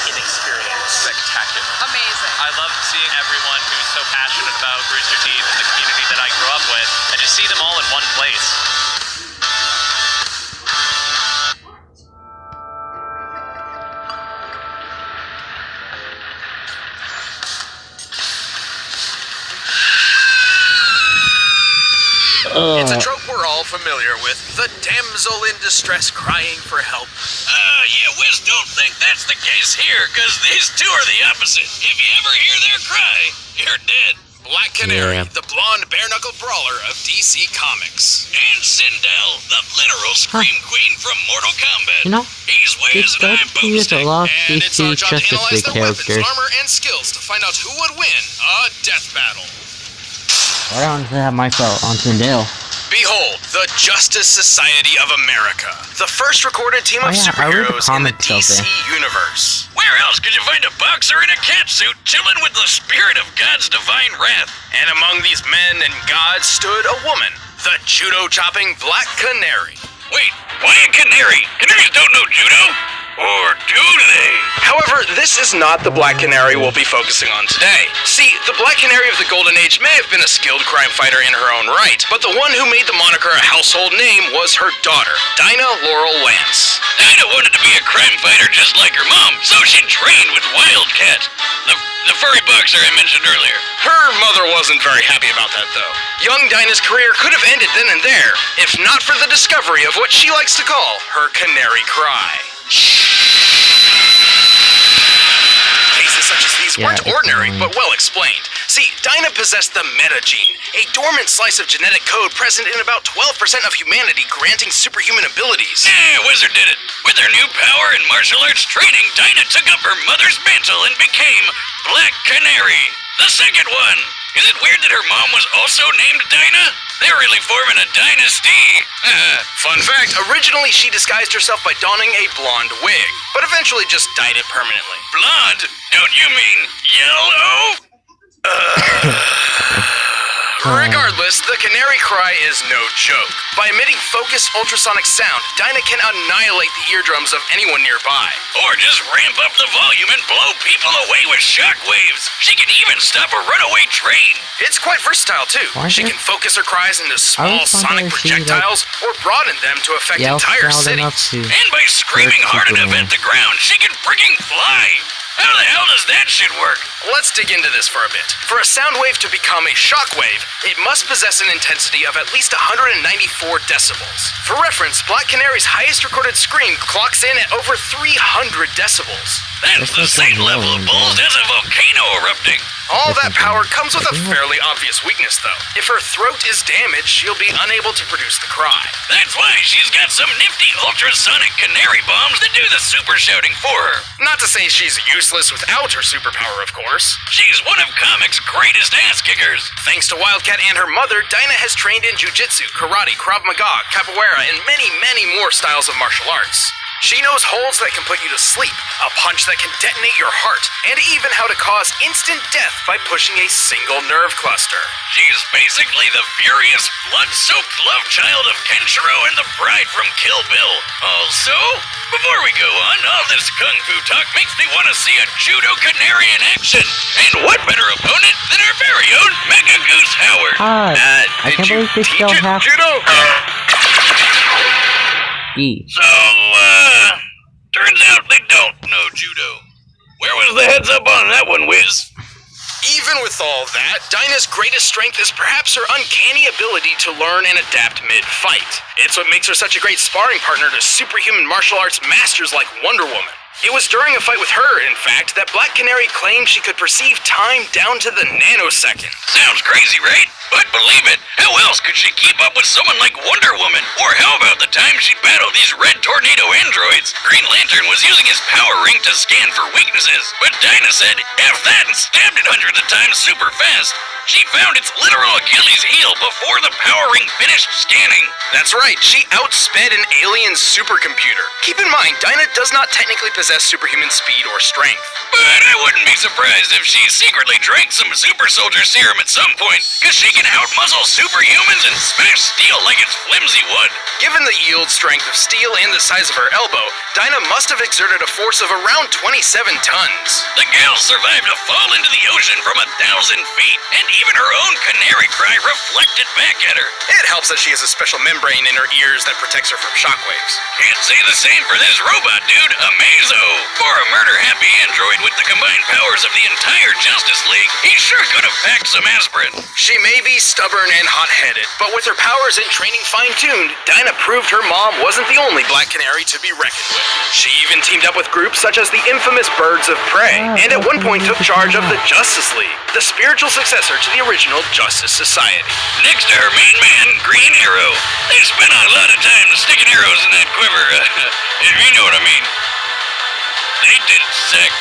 inexperienced, spectacular. Amazing. I love seeing everyone who's so passionate about Rooster Teeth and the community that I grew up with, and just see them all in one place. It's a trope we're all familiar with. The damsel in distress crying for help. Yeah, Wiz don't think that's the case here, because these two are the opposite. If you ever hear their cry, you're dead. Black Cannery, the blonde bare-knuckle brawler of DC Comics. And Sindel, the literal Scream Queen from Mortal Kombat. You know, He's ways and I'm use a boomstick. lot of And it's our DC job to Justice analyze League their weapons, characters. armor, and skills to find out who would win a death battle. I don't have my fault on Sindel. Behold, the Justice Society of America, the first recorded team of superheroes in the DC universe. Where else could you find a boxer in a catsuit chilling with the spirit of God's divine wrath? And among these men and gods stood a woman, the judo-chopping Black Cannery. Wait, why a canary? Canaries don't know judo. Or do they? However, this is not the Black Cannery we'll be focusing on today. See, the Black Cannery of the Golden Age may have been a skilled crime fighter in her own right, but the one who made the moniker a household name was her daughter, Dinah Laurel Lance. Dinah wanted to be a crime fighter just like her mom, so she trained with Wildcat, the furry boxer I mentioned earlier. Her mother wasn't very happy about that, though. Young Dinah's career could have ended then and there, if not for the discovery of what she likes to call her canary cry. Cases such as these weren't ordinary, but well explained. See, Dinah possessed the meta gene, a dormant slice of genetic code present in about 12% of humanity, granting superhuman abilities. Yeah, Wizard did it. With her new power and martial arts training, Dinah took up her mother's mantle and became Black Cannery, the second one. Is it weird that her mom was also named Dinah? They're really forming a dynasty. Fun fact, originally she disguised herself by donning a blonde wig, but eventually just dyed it permanently. Blonde? Don't you mean yellow? Regardless, the canary cry is no joke. By emitting focused ultrasonic sound, Dinah can annihilate the eardrums of anyone nearby. Or just ramp up the volume and blow people away with shockwaves. She can even stop a runaway train. It's quite versatile, too. She can focus her cries into small sonic projectiles or broaden them to affect entire cities. And by screaming hard enough at the ground, she can frigging fly. How the hell does that shit work? Let's dig into this for a bit. For a sound wave to become a shockwave, it must possess an intensity of at least 194 decibels. For reference, Black Canary's highest recorded scream clocks in at over 300 decibels. That's the same level of balls as a volcano erupting. All that power comes with a fairly obvious weakness, though. If her throat is damaged, she'll be unable to produce the cry. That's why she's got some nifty ultrasonic canary bombs that do the super shouting for her. Not to say she's useless without her superpower, of course. She's one of comics' greatest ass kickers. Thanks to Wildcat and her mother, Dinah has trained in jiu-jitsu, karate, Krav Maga, capoeira, and many, many more styles of martial arts. She knows holds that can put you to sleep, a punch that can detonate your heart, and even how to cause instant death by pushing a single nerve cluster. She's basically the furious, blood-soaked love child of Kenshiro and the bride from Kill Bill. Also, before we go on, all this kung fu talk makes me want to see a judo canary in action. And what better opponent than our very own Mega Goose Howard? I can't believe they still have judo? So, turns out they don't know judo. Where was the heads up on that one, Wiz? Even with all that, Dinah's greatest strength is perhaps her uncanny ability to learn and adapt mid-fight. It's what makes her such a great sparring partner to superhuman martial arts masters like Wonder Woman. It was during a fight with her, in fact, that Black Cannery claimed she could perceive time down to the nanosecond. Sounds crazy, right? But believe it, how else could she keep up with someone like Wonder Woman? Or how about the time she battled these red tornado androids? Green Lantern was using his power ring to scan for weaknesses, but Dinah said, F that, and stabbed it hundreds of times super fast. She found its literal Achilles heel before the power ring finished scanning. That's right, she outsped an alien supercomputer. Keep in mind, Dinah does not technically possess possess superhuman speed or strength. But I wouldn't be surprised if she secretly drank some super soldier serum at some point, cause she can outmuscle superhumans and smash steel like it's flimsy wood. Given the yield strength of steel and the size of her elbow, Dinah must have exerted a force of around 27 tons. The gal survived a fall into the ocean from 1,000 feet, and even her own canary cry reflected back at her. It helps that she has a special membrane in her ears that protects her from shockwaves. Can't say the same for this robot dude, Amazo. For a murder-happy android with the combined powers of the entire Justice League, he sure could have packed some aspirin. She may be stubborn and hot-headed, but with her powers and training fine-tuned, Dinah proved her mom wasn't the only Black Canary to be reckoned with. She even teamed up with groups such as the infamous Birds of Prey, and at one point took charge of the Justice League, the spiritual successor to the original Justice Society. Next to her main man, Green Arrow. They spent a lot of time sticking arrows in that quiver, if you know what I mean. They did sex.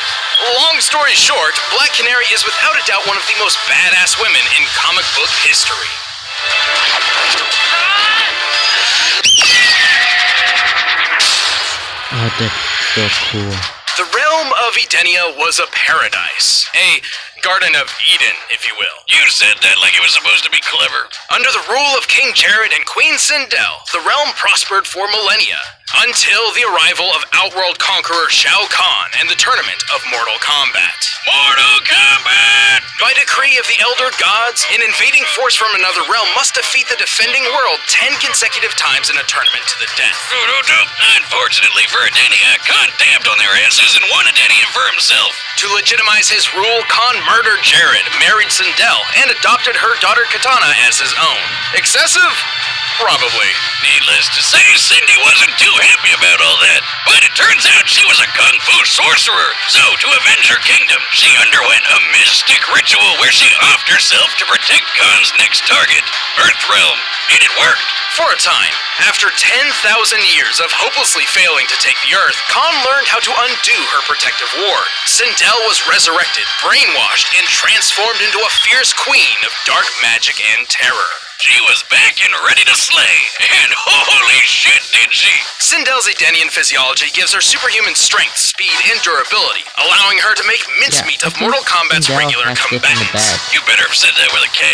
Long story short, Black Canary is without a doubt one of the most badass women in comic book history. Oh, that's so cool. The realm of Edenia was a paradise. A Garden of Eden, if you will. You said that like it was supposed to be clever. Under the rule of King Jared and Queen Sindel, the realm prospered for millennia, until the arrival of Outworld conqueror Shao Kahn and the tournament of Mortal Kombat. Mortal Kombat! By decree of the Elder Gods, an invading force from another realm must defeat the defending world 10 consecutive times in a tournament to the death. Unfortunately for Edenia, Khan dabbed on their asses and won Edenia for himself. To legitimize his rule, Khan murdered Jared, married Sindel, and adopted her daughter Katana as his own. Excessive? Probably. Needless to say, Cindy wasn't too happy about all that. But it turns out she was a kung fu sorcerer. So, to avenge her kingdom, she underwent a mystic ritual where she offed herself to protect Khan's next target, Earthrealm. And it worked. For a time, after 10,000 years of hopelessly failing to take the Earth, Khan learned how to undo her protective ward. Sindel was resurrected, brainwashed, and transformed into a fierce queen of dark magic and terror. She was back and ready to slay, and holy shit did she! Sindel's Edenian physiology gives her superhuman strength, speed, and durability, allowing her to make mincemeat of Mortal Kombat's Sindel regular has this in the combatants. bag. You better have said that with a K.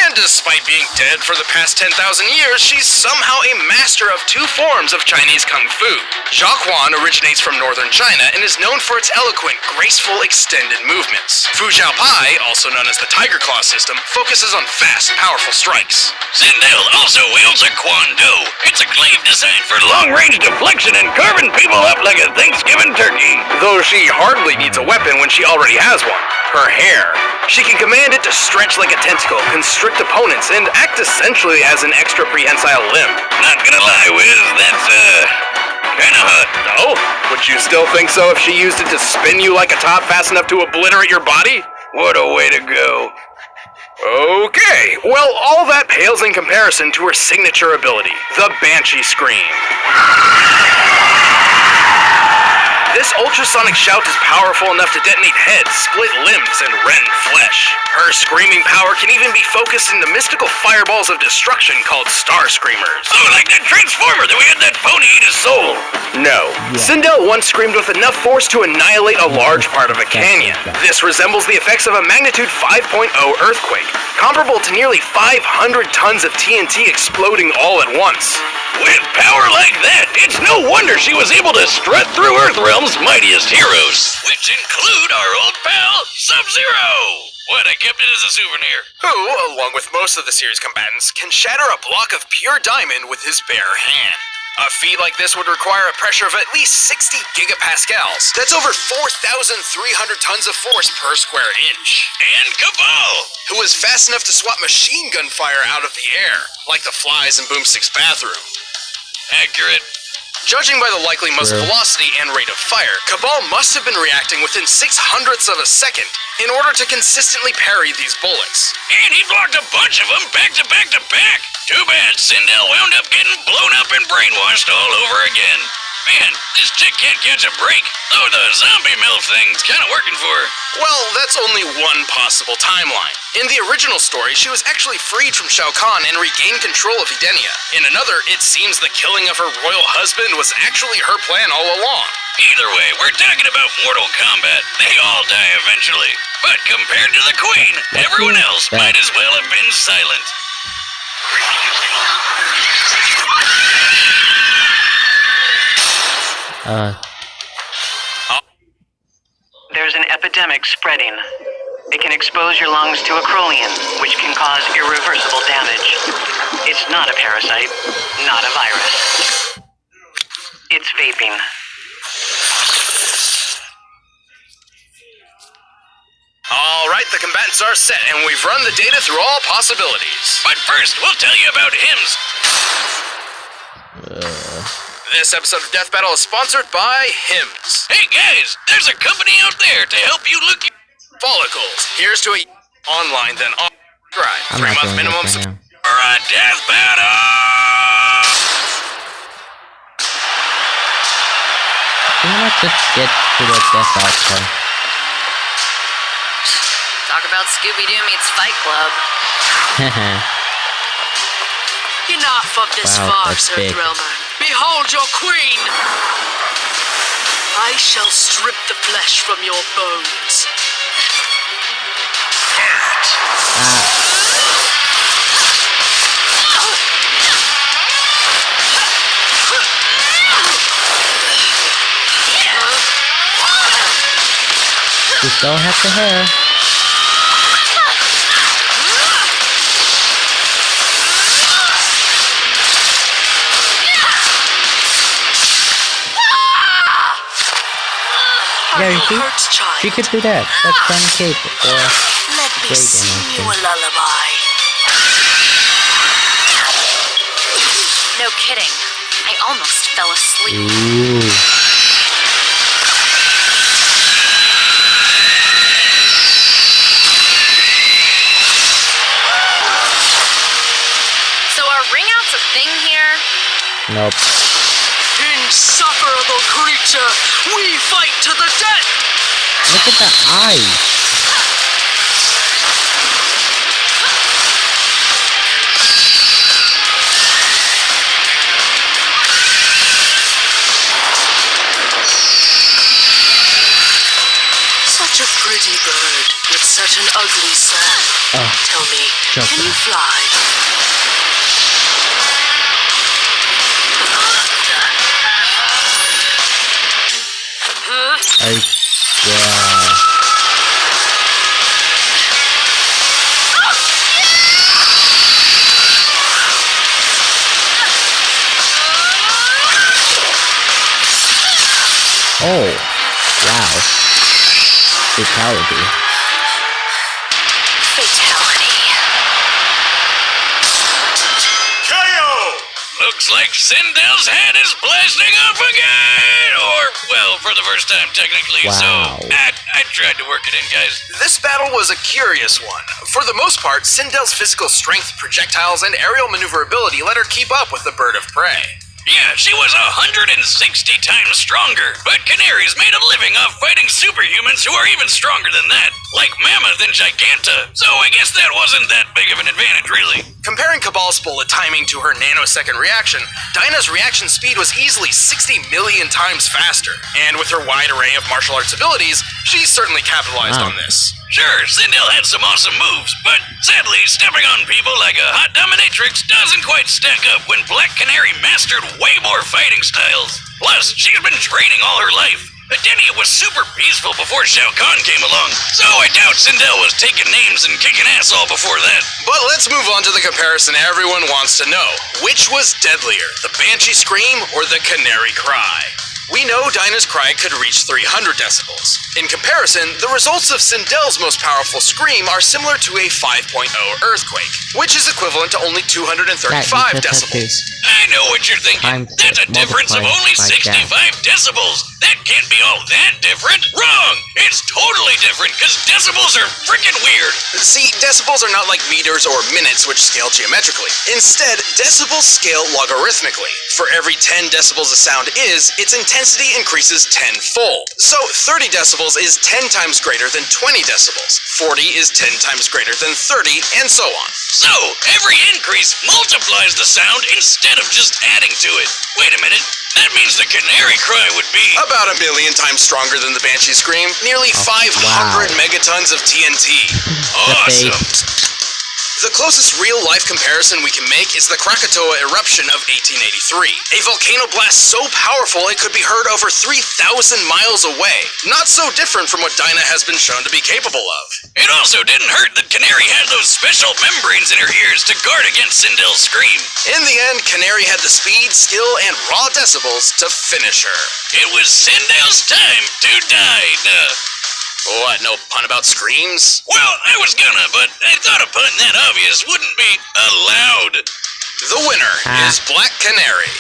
And despite being dead for the past 10,000 years, she's somehow a master of two forms of Chinese Kung Fu. Jiaquan originates from northern China and is known for its eloquent, graceful, extended movements. Fu Xiaopai, also known as the Tiger Claw system, focuses on fast, powerful strikes. Sindel also wields a Quan Do. It's a glaive designed for long-range deflection and carving people up like a Thanksgiving turkey. Though she hardly needs a weapon when she already has one. Her hair. She can command it to stretch like a tentacle, constrict opponents, and act essentially as an extra prehensile limb. Not gonna lie, Wiz, that's, kinda hot. Oh? Would you still think so if she used it to spin you like a top fast enough to obliterate your body? What a way to go. Okay, well, all that pales in comparison to her signature ability, the Banshee Scream. This ultrasonic shout is powerful enough to detonate heads, split limbs, and rend flesh. Her screaming power can even be focused into mystical fireballs of destruction called Star Screamers. Oh, like that Transformer that we had that phony eat his soul. No. Sindel once screamed with enough force to annihilate a large part of a canyon. This resembles the effects of a magnitude 5.0 earthquake, comparable to nearly 500 tons of TNT exploding all at once. With power like that, it's no wonder she was able to strut through Earthrealm's mightiest heroes, which include our old pal, Sub-Zero. What, I kept it as a souvenir. Who, along with most of the series combatants, can shatter a block of pure diamond with his bare hand. A feat like this would require a pressure of at least 60 gigapascals. That's over 4,300 tons of force per square inch. And Cabal, Who was fast enough to swat machine gun fire out of the air, like the flies in Boomstick's bathroom. accurate. Judging by the likely muzzle velocity and rate of fire, Cabal must have been reacting within 600ths of a second in order to consistently parry these bullets. And he blocked a bunch of them back to back to back. Too bad Sindel wound up getting blown up and brainwashed all over again. Man, this chick can't catch a break. Though the zombie MILF thing's kind of working for her. Well, that's only one possible timeline. In the original story, she was actually freed from Shao Kahn and regained control of Edenia. In another, it seems the killing of her royal husband was actually her plan all along. Either way, we're talking about Mortal Kombat. They all die eventually. But compared to the Queen, everyone else might as well have been silent. There's an epidemic spreading. It can expose your lungs to acrolein, which can cause irreversible damage. It's not a parasite, not a virus. It's vaping. Alright, the combatants are set, and we've run the data through all possibilities. But first, we'll tell you about hymns. This episode of Deathbattle is sponsored by Hims. Hey guys, there's a company out there to help you look your Follicles. Here's to a online, then on subscribe. I'm 3 not month doing minimum this right now. for a death battle. Can I just get to the death battle? Talk about Scooby-Doo meets Fight Club. Enough of this Wow, farce, that's big. Earthrealmer. Behold your queen! I shall strip the flesh from your bones. You still have the hair. Yeah, you see? Hurts, child. She could do that. That's Sun Cape or Let me Great sing you energy. a lullaby. No kidding. I almost fell asleep. ooh. So are ring outs a thing here? Nope. Insufferable creature, we fight to the death! Look at the eyes. Such a pretty bird with such an ugly song. Oh, Tell me, Joker. can you fly? Yeah. Oh, wow. Fatality. Fatality. Looks like Sindel's head is blasting off again! Or, well, for the first time technically, Wow. so I tried to work it in, guys. This battle was a curious one. For the most part, Sindel's physical strength, projectiles, and aerial maneuverability let her keep up with the bird of prey. Yeah, she was 160 times stronger, but Canary's made a living off fighting superhumans who are even stronger than that, like Mammoth and Giganta, so I guess that wasn't that big of an advantage, really. Comparing Cabal's bullet timing to her nanosecond reaction, Dinah's reaction speed was easily 60 million times faster. And with her wide array of martial arts abilities, she certainly capitalized Wow. on this. Sure, Sindel had some awesome moves, but sadly, stepping on people like a hot dominatrix doesn't quite stack up when Black Canary mastered way more fighting styles. Plus, she's been training all her life. Edenia was super peaceful before Shao Kahn came along, so I doubt Sindel was taking names and kicking ass all before that. But let's move on to the comparison everyone wants to know. Which was deadlier, the Banshee Scream or the Canary Cry? We know Dinah's cry could reach 300 decibels. In comparison, the results of Sindel's most powerful scream are similar to a 5.0 earthquake, which is equivalent to only 235 decibels. I know what you're thinking. Times That's a difference of only multiplied by 65 decibels. That can't be all that different. Wrong! It's totally different, because decibels are freaking weird. See, decibels are not like meters or minutes, which scale geometrically. Instead, decibels scale logarithmically. For every 10 decibels a sound is, its intensity increases tenfold. So 30 decibels is 10 times greater than 20 decibels. 40 is 10 times greater than 30, and so on. So, every increase multiplies the sound instead of just adding to it. Wait a minute. That means the canary cry would be... About 1 billion times stronger than the Banshee scream. Nearly 500 megatons of TNT. awesome. The closest real-life comparison we can make is the Krakatoa eruption of 1883. A volcano blast so powerful it could be heard over 3,000 miles away. Not so different from what Dinah has been shown to be capable of. It also didn't hurt that Canary had those special membranes in her ears to guard against Sindel's scream. In the end, Canary had the speed, skill, and raw decibels to finish her. It was Sindel's time to die. What, no pun about screams? Well, I was gonna, but I thought a pun that obvious wouldn't be allowed. The winner is Black Canary.